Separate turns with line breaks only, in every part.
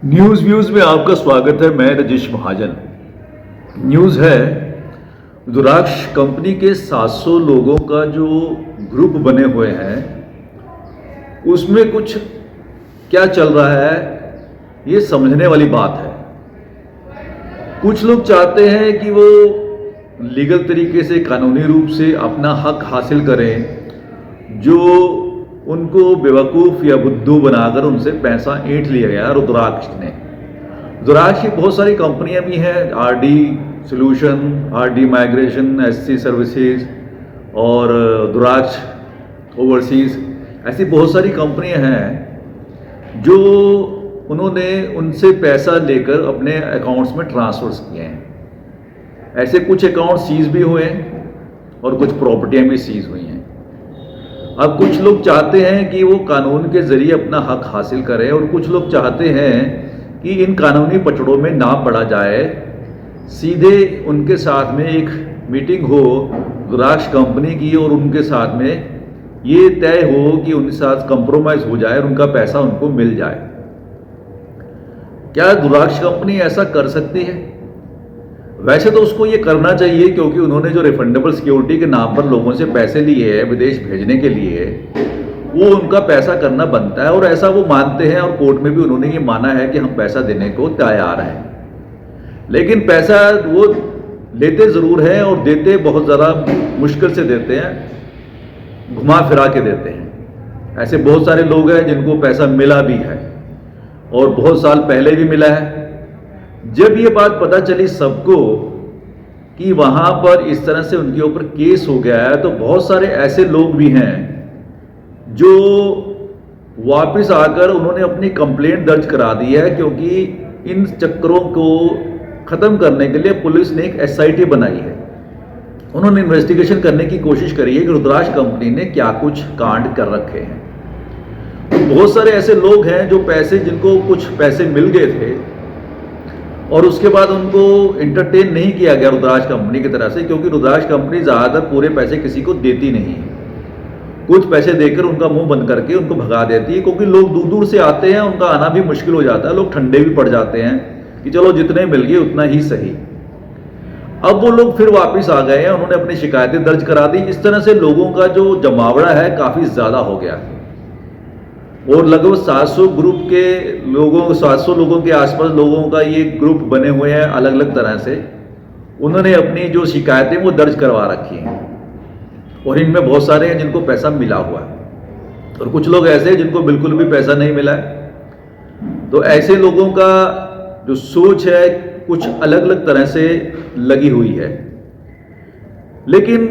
News views में आपका स्वागत है। मैं रजिश महाजन। न्यूज़ है, रुद्राक्ष कंपनी के 700 लोगों का जो ग्रुप बने हुए हैं उसमें कुछ क्या चल रहा है ये समझने वाली बात है। कुछ लोग चाहते हैं कि वो लीगल तरीके से, कानूनी रूप से अपना हक हासिल करें, जो उनको बेवकूफ़ या बुद्धू बनाकर उनसे पैसा ऐंठ लिया गया रुद्राक्ष ने। रुद्राक्ष की बहुत सारी कंपनियां भी हैं, RD solution, RD migration, SC services और रुद्राक्ष ओवरसीज, ऐसी बहुत सारी कंपनियां हैं जो उन्होंने उनसे पैसा लेकर अपने अकाउंट्स में ट्रांसफर्स किए हैं। ऐसे कुछ अकाउंट सीज भी हुए हैं और कुछ प्रॉपर्टियां भी सीज हुई हैं। अब कुछ लोग चाहते हैं कि वो कानून के जरिए अपना हक हासिल करें और कुछ लोग चाहते हैं कि इन कानूनी पचड़ों में ना पड़ा जाए, सीधे उनके साथ में एक मीटिंग हो रुद्राक्ष कंपनी की और उनके साथ में ये तय हो कि उनके साथ कंप्रोमाइज़ हो जाए और उनका पैसा उनको मिल जाए। क्या रुद्राक्ष कंपनी ऐसा कर सकती है? वैसे तो उसको ये करना चाहिए, क्योंकि उन्होंने जो रिफंडेबल सिक्योरिटी के नाम पर लोगों से पैसे लिए हैं विदेश भेजने के लिए, वो उनका पैसा करना बनता है और ऐसा वो मानते हैं और कोर्ट में भी उन्होंने ये माना है कि हम पैसा देने को तैयार हैं। लेकिन पैसा वो लेते ज़रूर हैं और देते बहुत ज़्यादा मुश्किल से देते हैं, घुमा फिरा के देते हैं। ऐसे बहुत सारे लोग हैं जिनको पैसा मिला भी है और बहुत साल पहले भी मिला है। जब ये बात पता चली सबको कि वहाँ पर इस तरह से उनके ऊपर केस हो गया है, तो बहुत सारे ऐसे लोग भी हैं जो वापस आकर उन्होंने अपनी कंप्लेंट दर्ज करा दी है, क्योंकि इन चक्करों को ख़त्म करने के लिए पुलिस ने एक एसआईटी बनाई है। उन्होंने इन्वेस्टिगेशन करने की कोशिश करी है कि रुद्राक्ष कंपनी ने क्या कुछ कांड कर रखे हैं। तो बहुत सारे ऐसे लोग हैं जो जिनको कुछ पैसे मिल गए थे और उसके बाद उनको इंटरटेन नहीं किया गया रुद्राक्ष कंपनी की तरफ से, क्योंकि रुद्राक्ष कंपनी ज़्यादातर पूरे पैसे किसी को देती नहीं है। कुछ पैसे देकर उनका मुंह बंद करके उनको भगा देती है, क्योंकि लोग दूर दूर से आते हैं, उनका आना भी मुश्किल हो जाता है। लोग ठंडे भी पड़ जाते हैं कि चलो जितने मिल गए उतना ही सही। अब वो लोग फिर वापस आ गए हैं, उन्होंने अपनी शिकायतें दर्ज करा दी। इस तरह से लोगों का जो जमावड़ा है काफ़ी ज़्यादा हो गया और लगभग 700 ग्रुप के लोगों, 700 लोगों के आसपास लोगों का ये ग्रुप बने हुए हैं अलग अलग तरह से। उन्होंने अपनी जो शिकायतें वो दर्ज करवा रखी हैं और इनमें बहुत सारे हैं जिनको पैसा मिला हुआ है और कुछ लोग ऐसे हैं जिनको बिल्कुल भी पैसा नहीं मिला है। तो ऐसे लोगों का जो सोच है कुछ अलग अलग तरह से लगी हुई है। लेकिन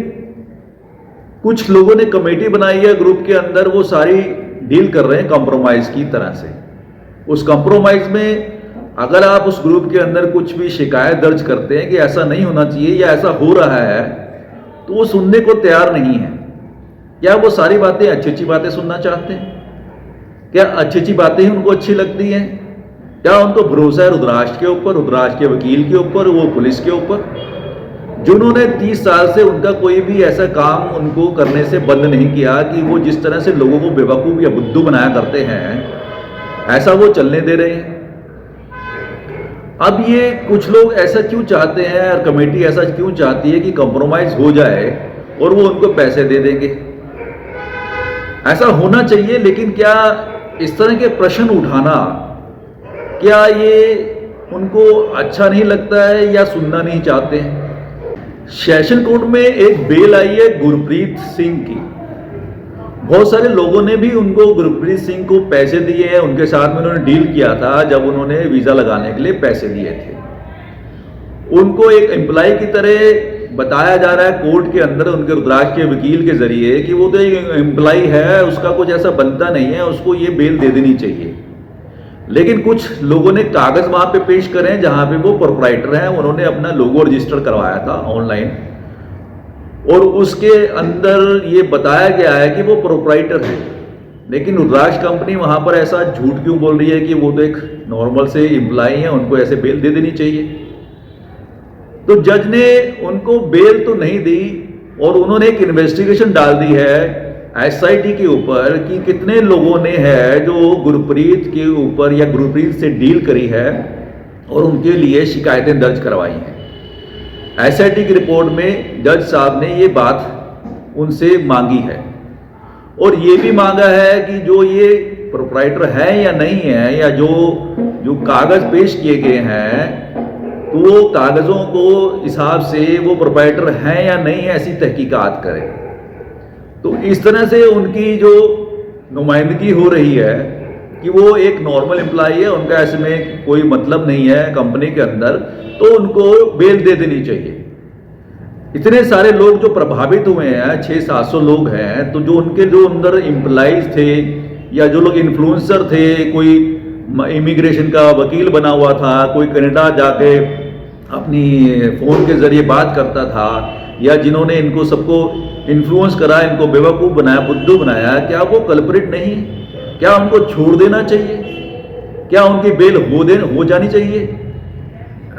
कुछ लोगों ने कमेटी बनाई है ग्रुप के अंदर, वो सारी डील कर रहे हैं कंप्रोमाइज की तरह से। उस कंप्रोमाइज में अगर आप उस ग्रुप के अंदर कुछ भी शिकायत दर्ज करते हैं कि ऐसा नहीं होना चाहिए या ऐसा हो रहा है, तो वो सुनने को तैयार नहीं है। क्या वो सारी बातें, अच्छी अच्छी बातें सुनना चाहते हैं? क्या अच्छी अच्छी बातें ही उनको अच्छी लगती हैं? क्या उनको भरोसा है रुद्राक्ष के ऊपर, रुद्राक्ष के वकील के ऊपर, वो पुलिस के ऊपर, जिन्होंने 30 साल से उनका कोई भी ऐसा काम उनको करने से बंद नहीं किया कि वो जिस तरह से लोगों को बेवकूफ़ या बुद्धू बनाया करते हैं ऐसा वो चलने दे रहे हैं? अब ये कुछ लोग ऐसा क्यों चाहते हैं और कमेटी ऐसा क्यों चाहती है कि कंप्रोमाइज़ हो जाए और वो उनको पैसे दे देंगे? ऐसा होना चाहिए, लेकिन क्या इस तरह के प्रश्न उठाना, क्या ये उनको अच्छा नहीं लगता है या सुनना नहीं चाहते हैं? सेशन कोर्ट में एक बेल आई है गुरप्रीत सिंह की। बहुत सारे लोगों ने भी उनको, गुरप्रीत सिंह को पैसे दिए हैं, उनके साथ में उन्होंने डील किया था जब उन्होंने वीज़ा लगाने के लिए पैसे दिए थे। उनको एक एम्प्लॉय की तरह बताया जा रहा है कोर्ट के अंदर उनके रुद्राक्ष के वकील के जरिए कि वो तो एक एम्प्लॉय है, उसका कुछ ऐसा बनता नहीं है, उसको ये बेल दे देनी चाहिए। लेकिन कुछ लोगों ने कागज वहां पे पेश करें जहां पे वो प्रोप्राइटर हैं, उन्होंने अपना लोगो रजिस्टर करवाया था ऑनलाइन और उसके अंदर ये बताया गया है कि वो प्रोप्राइटर है। लेकिन रुद्राक्ष कंपनी वहां पर ऐसा झूठ क्यों बोल रही है कि वो तो एक नॉर्मल से एम्प्लॉय है, उनको ऐसे बेल दे देनी चाहिए? तो जज ने उनको बेल तो नहीं दी और उन्होंने एक इन्वेस्टिगेशन डाल दी है एसआईटी के ऊपर कि कितने लोगों ने है जो गुरप्रीत के ऊपर या गुरप्रीत से डील करी है और उनके लिए शिकायतें दर्ज करवाई हैं। एसआईटी की रिपोर्ट में जज साहब ने ये बात उनसे मांगी है और ये भी मांगा है कि जो ये प्रोप्राइटर है या नहीं है, या जो जो कागज पेश किए गए हैं तो वो कागजों को हिसाब से वो प्रोप्राइटर हैं या नहीं है ऐसी तहकीकात करें। तो इस तरह से उनकी जो नुमाइंदगी हो रही है कि वो एक नॉर्मल एम्प्लॉई है, उनका ऐसे में कोई मतलब नहीं है कंपनी के अंदर, तो उनको बेल दे देनी चाहिए। इतने सारे लोग जो प्रभावित हुए हैं, 600-700 लोग हैं, तो जो उनके जो अंदर एम्प्लॉइज थे या जो लोग इन्फ्लुएंसर थे, कोई इमिग्रेशन का वकील बना हुआ था, कोई कनाडा जाके अपनी फ़ोन के ज़रिए बात करता था, या जिन्होंने इनको सबको इन्फ्लुएंस करा, इनको बेवकूफ़ बनाया, बुद्धू बनाया, क्या वो कल्प्रिट नहीं? क्या उनको छोड़ देना चाहिए? क्या उनकी बेल हो जानी चाहिए?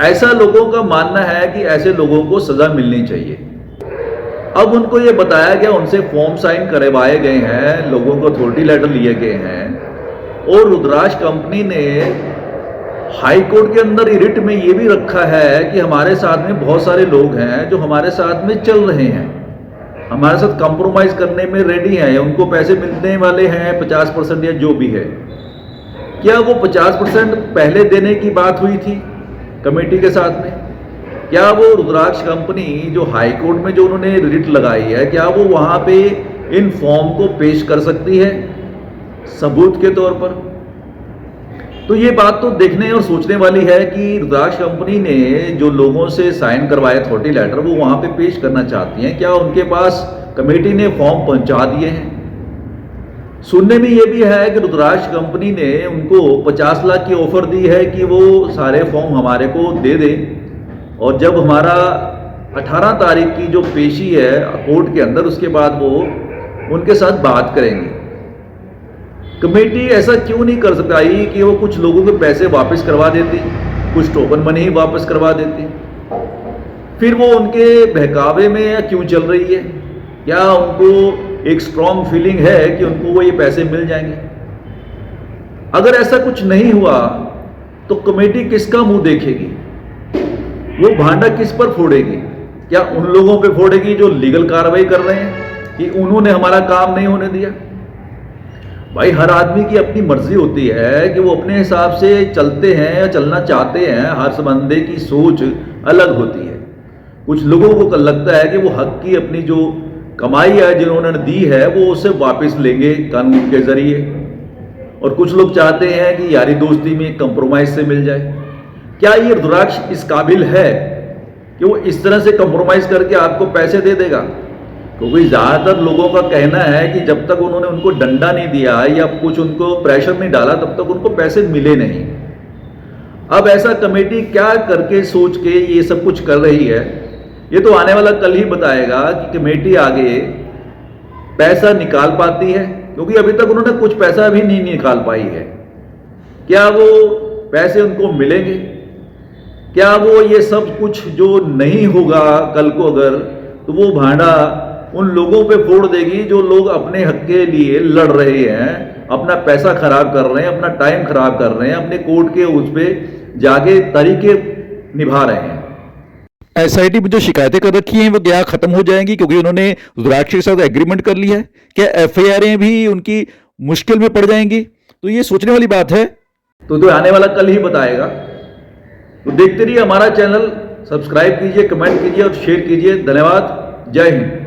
ऐसा लोगों का मानना है कि ऐसे लोगों को सज़ा मिलनी चाहिए। अब उनको ये बताया गया, उनसे फॉर्म साइन करवाए गए हैं, लोगों को अथॉरिटी लेटर लिए गए हैं और रुद्राक्ष कंपनी ने हाई कोर्ट के अंदर रिट में ये भी रखा है कि हमारे साथ में बहुत सारे लोग हैं जो हमारे साथ में चल रहे हैं, हमारे साथ कंप्रोमाइज करने में रेडी हैं, उनको पैसे मिलने वाले हैं 50% या जो भी है। क्या वो 50% पहले देने की बात हुई थी कमेटी के साथ में? क्या वो रुद्राक्ष कंपनी जो हाई कोर्ट में जो उन्होंने रिट लगाई है, क्या वो वहां पे इन फॉर्म को पेश कर सकती है सबूत के तौर पर? तो ये बात तो देखने और सोचने वाली है कि रुद्राक्ष कंपनी ने जो लोगों से साइन करवाए अथॉरिटी लेटर वो वहां पे पेश करना चाहती हैं, क्या उनके पास कमेटी ने फॉर्म पहुंचा दिए हैं? सुनने में ये भी है कि रुद्राक्ष कंपनी ने उनको 50 लाख की ऑफर दी है कि वो सारे फॉर्म हमारे को दे दें, और जब हमारा 18 तारीख की जो पेशी है कोर्ट के अंदर, उसके बाद वो उनके साथ बात करेंगे। कमेटी ऐसा क्यों नहीं कर सकाई कि वो कुछ लोगों के पैसे वापस करवा देती, कुछ टोकन मनी ही वापस करवा देती? फिर वो उनके बहकावे में क्यों चल रही है? क्या उनको एक स्ट्रॉन्ग फीलिंग है कि उनको वो ये पैसे मिल जाएंगे? अगर ऐसा कुछ नहीं हुआ तो कमेटी किसका मुंह देखेगी? वो भांडा किस पर फोड़ेगी? क्या उन लोगों पे फोड़ेगी जो लीगल कार्रवाई कर रहे हैं कि उन्होंने हमारा काम नहीं होने दिया? भाई, हर आदमी की अपनी मर्जी होती है कि वो अपने हिसाब से चलते हैं या चलना चाहते हैं। हर बंदे की सोच अलग होती है। कुछ लोगों को लगता है कि वो हक की अपनी जो कमाई है जिन्होंने दी है वो उसे वापस लेंगे कानून के जरिए, और कुछ लोग चाहते हैं कि यारी दोस्ती में कंप्रोमाइज से मिल जाए। क्या ये रुद्राक्ष इस काबिल है कि वो इस तरह से कंप्रोमाइज करके आपको पैसे दे देगा? क्योंकि ज़्यादातर लोगों का कहना है कि जब तक उन्होंने उनको डंडा नहीं दिया या कुछ उनको प्रेशर नहीं डाला तब तक उनको पैसे मिले नहीं। अब ऐसा कमेटी क्या करके सोच के ये सब कुछ कर रही है, ये तो आने वाला कल ही बताएगा कि कमेटी आगे पैसा निकाल पाती है, क्योंकि अभी तक उन्होंने कुछ पैसा भी नहीं निकाल पाई है। क्या वो पैसे उनको मिलेंगे? क्या वो ये सब कुछ जो नहीं होगा कल को अगर, तो वो भांडा उन लोगों पे फोड़ देगी जो लोग अपने हक के लिए लड़ रहे हैं, अपना पैसा खराब कर रहे हैं, अपना टाइम खराब कर रहे हैं, अपने कोर्ट के उस पे जाके तरीके निभा रहे हैं।
एसआईटी में जो शिकायतें कर रखी हैं वो क्या खत्म हो जाएंगी क्योंकि उन्होंने रुद्राक्ष के साथ एग्रीमेंट कर लिया है? क्या एफआईआरें भी उनकी मुश्किल में पड़ जाएंगी? तो ये सोचने वाली बात है।
तो आने वाला कल ही बताएगा। तो देखते रहिए हमारा चैनल, सब्सक्राइब कीजिए, कमेंट कीजिए और शेयर कीजिए। धन्यवाद। जय हिंद।